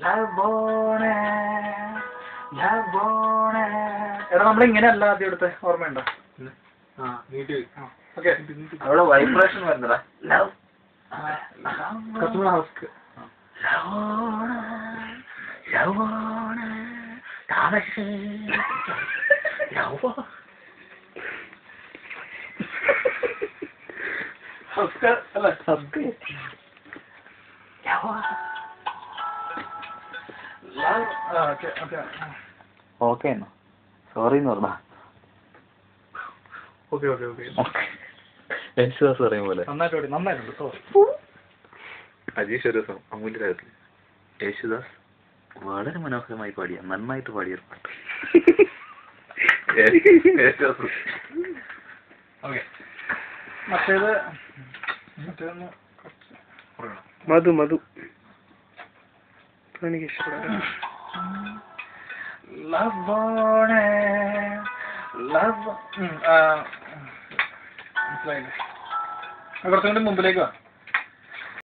ലവോണേ ലവോണേ. എടാ നമ്മളിങ്ങനെ അല്ല ആദ്യം എടുത്ത് ഓർമ്മയുണ്ടോ? അവിടെ വൈബ്രേഷൻ വരുന്നടാ. ലവ് ഓക്കെ എന്നാ സോറി എന്ന് പറഞ്ഞ യേശുദാസ് പറയും പോലെ നന്നായിട്ടുണ്ട്. അജീഷ് ഒരു ദിവസം അമൂല്യരാഗത്തിൽ യേശുദാസ് വളരെ മനോഹരമായി പാടിയ നന്നായിട്ട് പാടിയ പാട്ട്. മറ്റേത് മധു മധു എനിക്ക് ഇഷ്ടപ്പെട്ട ലവോണേ ലവ് മനസ്സിലായില്ലേ? കുറച്ചുകൂടി മുമ്പിലേക്ക് വാ.